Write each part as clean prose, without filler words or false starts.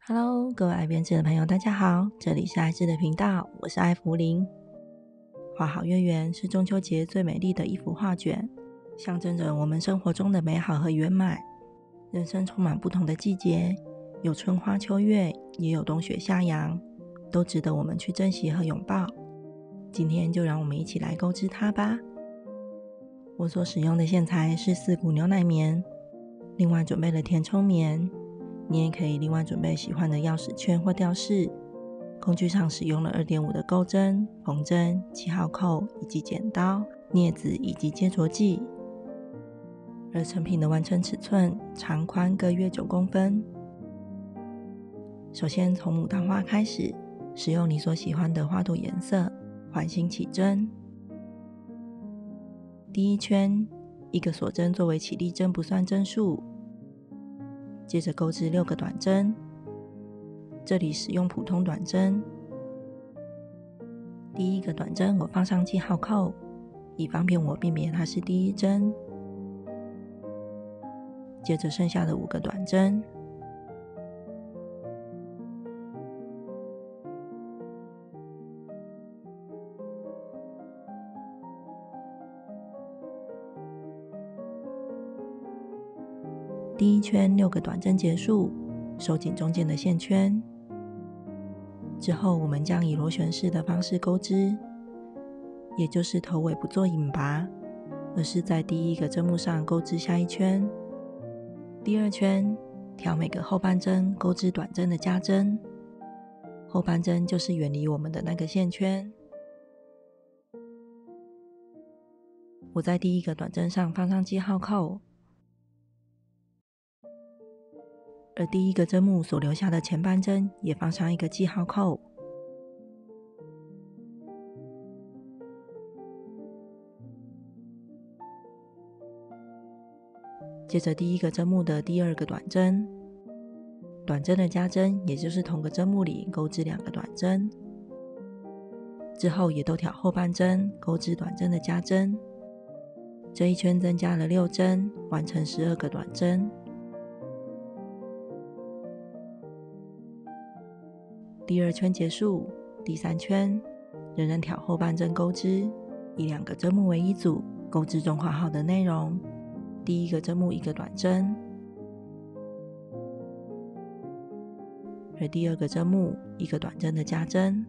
Hello，各位爱编织的朋友，大家好，这里是爱织的频道，我是艾芙琳。画好月圆是中秋节最美丽的一幅画卷，象征着我们生活中的美好和圆满。人生充满不同的季节，有春花秋月，也有冬雪夏阳，都值得我们去珍惜和拥抱。今天就让我们一起来钩织它吧。我所使用的线材是4股牛奶棉，另外准备了填充棉。你也可以另外准备喜欢的钥匙圈或吊饰。工具上使用了2.5的钩针、缝针、7号扣以及剪刀、镊子以及接着剂。而成品的完成尺寸长宽各约9公分。首先从牡丹花开始，使用你所喜欢的花朵颜色，环形起针。第一圈1个锁针作为起立针，不算针数。接着钩织6个短针，这里使用普通短针。第1个短针我放上记号扣，以方便我辨别它是第1针。接着剩下的5个短针，第1圈6个短针结束，收紧中间的线圈。之后我们将以螺旋式的方式钩织，也就是头尾不做引拔，而是在第1个针目上钩织下1圈。第2圈挑每个后半针钩织短针的加针，后半针就是远离我们的那个线圈。我在第1个短针上放上记号扣，而第1个针目所留下的前半针也放上1个记号扣。接着第1个针目的第2个短针，短针的加针也就是同个针目里钩织2个短针，之后也都挑后半针钩织短针的加针。这一圈增加了6针，完成12个短针。第2圈结束，第3圈仍然挑后半针钩织，以2个针目为一组，钩织中画好的内容。第1个针目1个短针，而第2个针目1个短针的加针。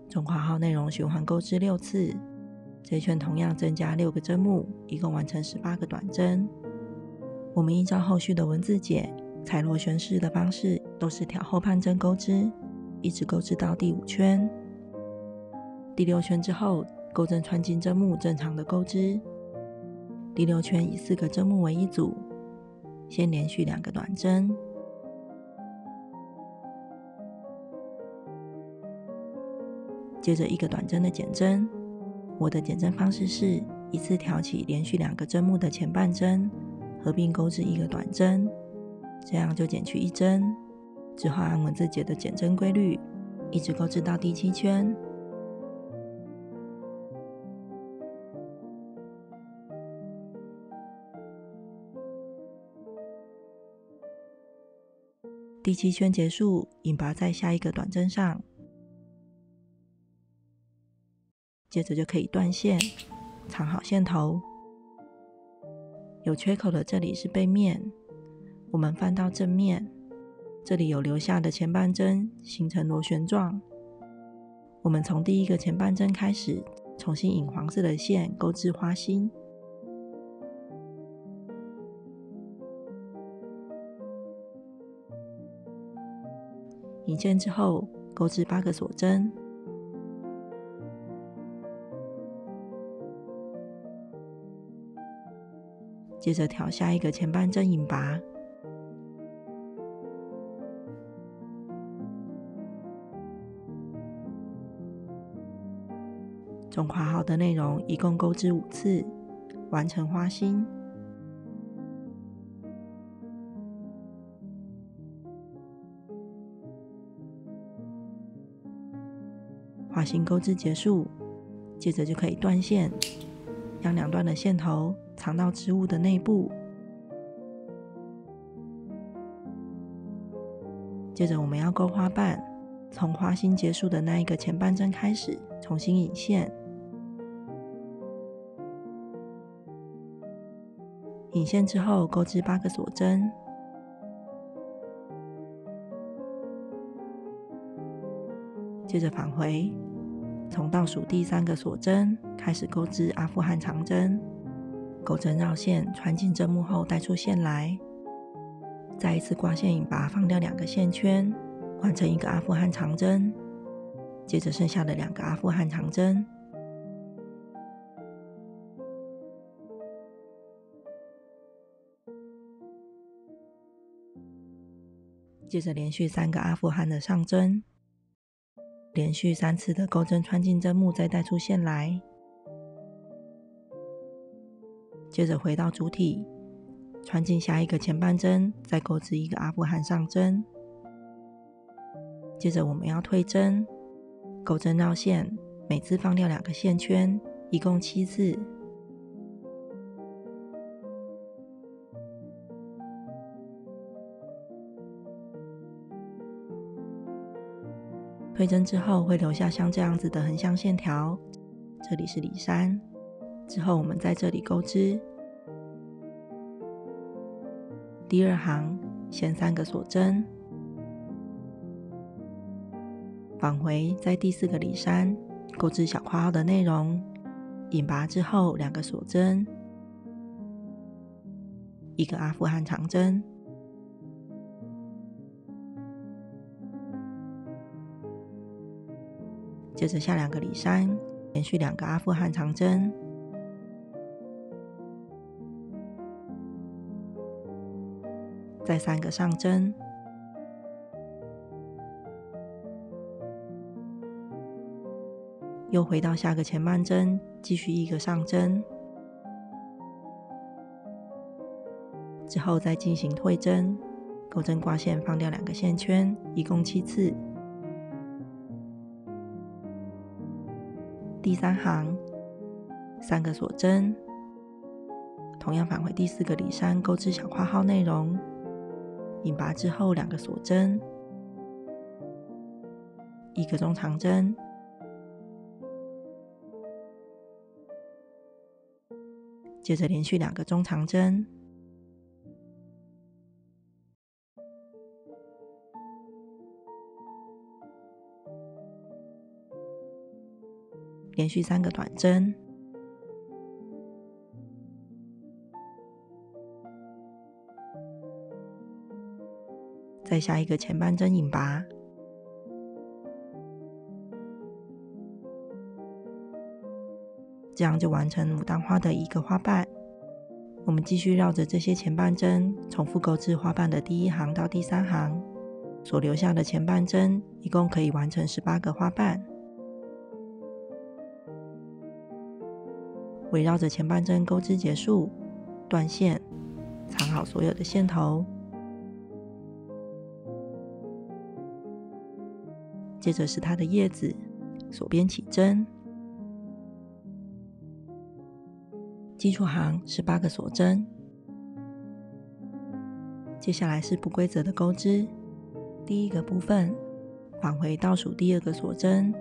中画号内容循环钩织6次，这一圈同样增加6个针目，一共完成18个短针。我们依照后续的文字解，采螺旋式的方式，都是挑后半针钩织，一直钩织到第5圈。第6圈之后，钩针穿进针目，正常的钩织。第6圈以4个针目为一组，先连续2个短针，接着1个短针的减针。我的减针方式是一次挑起连续2个针目的前半针，合并钩织1个短针，这样就减去1针。之后按文字解的减针规律，一直钩织到第7圈。第7圈结束，引拔在下1个短针上，接着就可以断线，藏好线头。有缺口的这里是背面，我们翻到正面，这里有留下的前半针形成螺旋状。我们从第1个前半针开始，重新引黄色的线钩织花心。引线之后，钩织8个锁针，接着挑下1个前半针引拔，中画好的内容一共钩织5次，完成花心。花心钩织结束，接着就可以断线，将2段的线头藏到织物的内部，接着我们要钩花瓣，从花心结束的那一个前半针开始，重新引线。引线之后钩织8个锁针，接着返回，从倒数第3个锁针开始钩织阿富汗长针，钩针绕线穿进针目后带出线来，再一次挂线引拔，放掉2个线圈，完成1个阿富汗长针。接着剩下的2个阿富汗长针，接着连续3个阿富汗的上针，连续3次的钩针穿进针目，再带出线来。接着回到主体，穿进下一个前半针，再钩织1个阿富汗上针。接着我们要退针，钩针绕线，每次放掉2个线圈，一共7次。退针之后会留下像这样子的横向线条，这里是里山。之后我们在这里钩织第2行，先3个锁针，返回在第4个里山，钩织小括号的内容，引拔之后2个锁针，1个阿富汗长针，接着下2个里山，连续2个阿富汗长针，再3个上针，又回到下个前半针，继续1个上针，之后再进行退针，钩针挂线放掉2个线圈，一共7次。第3行3个锁针，同样返回第4个里山，钩织小括号内容，引拔之后2个锁针，1个中长针，接着连续2个中长针，连续3个短针，再下一个前半针引拔，这样就完成牡丹花的1个花瓣。我们继续绕着这些前半针，重复钩织花瓣的第1行到第3行，所留下的前半针一共可以完成18个花瓣。围绕着前半针钩织结束，断线，藏好所有的线头。接着是它的叶子，锁边起针，基础行18个锁针。接下来是不规则的钩织，第1个部分返回倒数第2个锁针，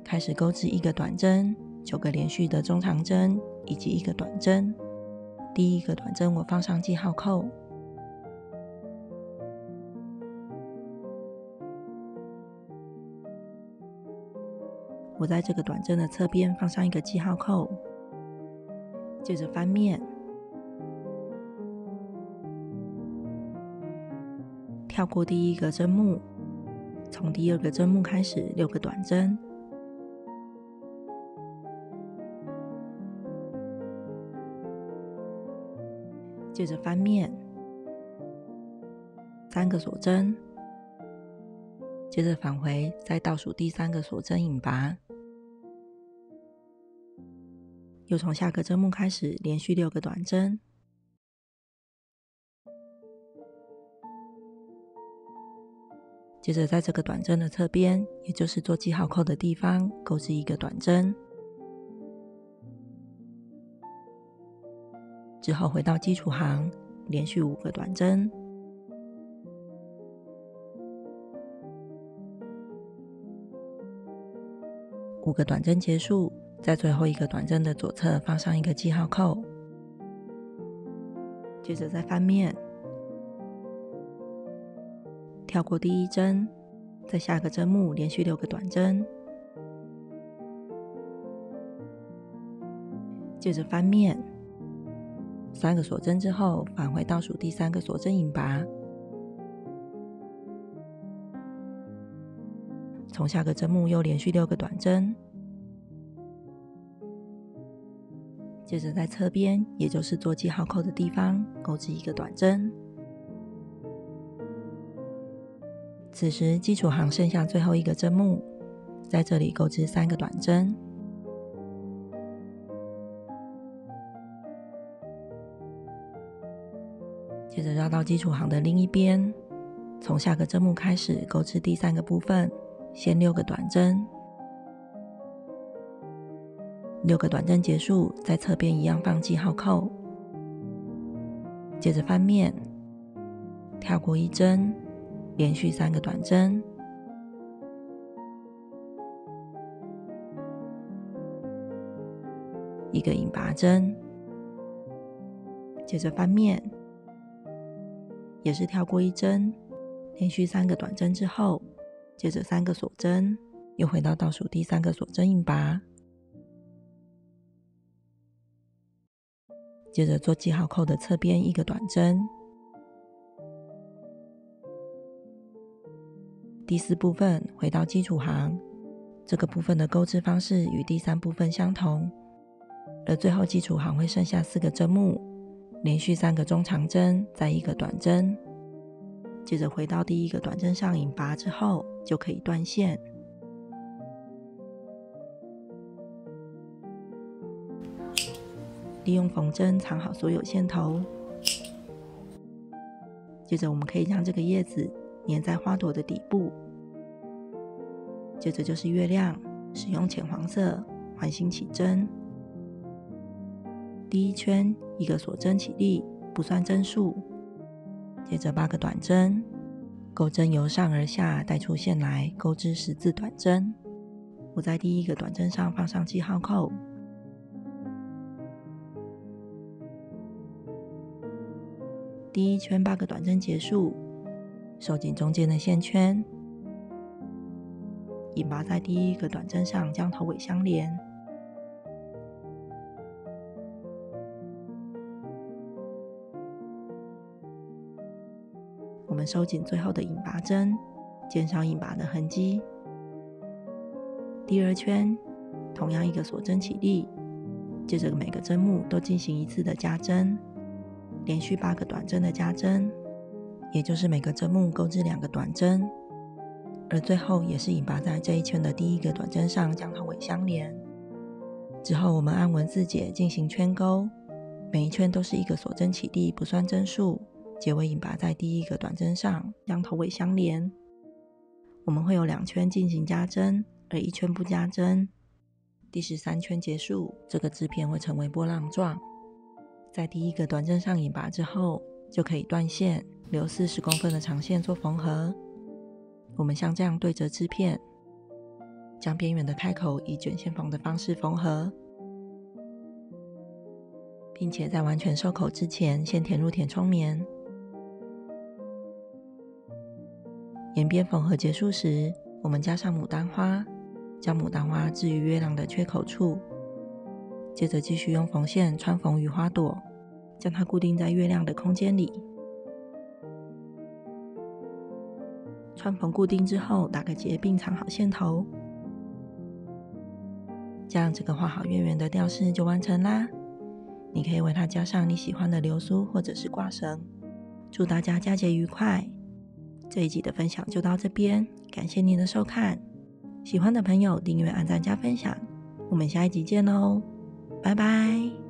开始钩织1个短针，9个连续的中长针以及1个短针。第1个短针我放上记号扣，我在这个短针的侧边放上1个记号扣，接着翻面，跳过第1个针目，从第2个针目开始6个短针，接着翻面3个锁针，接着返回，再倒数第3个锁针引拔，又从下个针目开始连续6个短针，接着在这个短针的侧边，也就是做记号扣的地方，钩织1个短针，之后回到基础行，连续5个短针， 5个短针结束，在最后一个短针的左侧放上一个记号扣，接着再翻面，跳过第1针，在下个针目连续6个短针，接着翻面，3个锁针之后返回倒数第3个锁针引拔，从下个针目又连续6个短针，接着在侧边，也就是做记号扣的地方钩织1个短针。此时基础行剩下最后一个针目，在这里钩织3个短针，接着绕到基础行的另一边，从下个针目开始钩织第3个部分，先6个短针，6个短针结束，在侧边一样放记号扣，接着翻面，跳过1针，连续3个短针，一个引拔针，接着翻面，也是跳过1针，连续3个短针之后，接着3个锁针，又回到倒数第3个锁针引拔，接着做记号扣的侧边1个短针。第4部分回到基础行，这个部分的钩织方式与第3部分相同，而最后基础行会剩下4个针目，连续3个中长针，再1个短针，接着回到第1个短针上引拔之后，就可以断线。利用缝针藏好所有线头，接着我们可以将这个叶子粘在花朵的底部，接着就是月亮，使用浅黄色环形起针，第1圈1个锁针起立，不算针数，接着8个短针，钩针由上而下带出线来，钩织10字短针。我在第1个短针上放上记号扣，第1圈8个短针结束，收紧中间的线圈，引拔在第1个短针上将头尾相连，我们收紧最后的引拔针，减少引拔的痕迹。第2圈同样1个锁针起立，接着每个针目都进行1次的加针，连续8个短针的加针，也就是每个针目钩织2个短针，而最后也是引拔在这一圈的第1个短针上将头尾相连。之后我们按文字解进行圈钩，每一圈都是1个锁针起立，不算针数，结尾引拔在第1个短针上将头尾相连。我们会有2圈进行加针，而1圈不加针。第13圈结束，这个织片会成为波浪状，在第1个短针上引拔之后，就可以断线，留40公分的长线做缝合。我们像这样对折织片，将边缘的开口以卷线缝的方式缝合，并且在完全收口之前先填入填充棉。沿边缝合结束时，我们加上牡丹花，将牡丹花置于月亮的缺口处，接着继续用缝线穿缝于花朵，将它固定在月亮的空间里。穿缝固定之后，打个结并藏好线头，这样这个画好圆圆的吊饰就完成啦。你可以为它加上你喜欢的流苏或者是挂绳。祝大家佳节愉快！这一集的分享就到这边，感谢您的收看。喜欢的朋友订阅、按赞、加分享，我们下一集见喽，拜拜。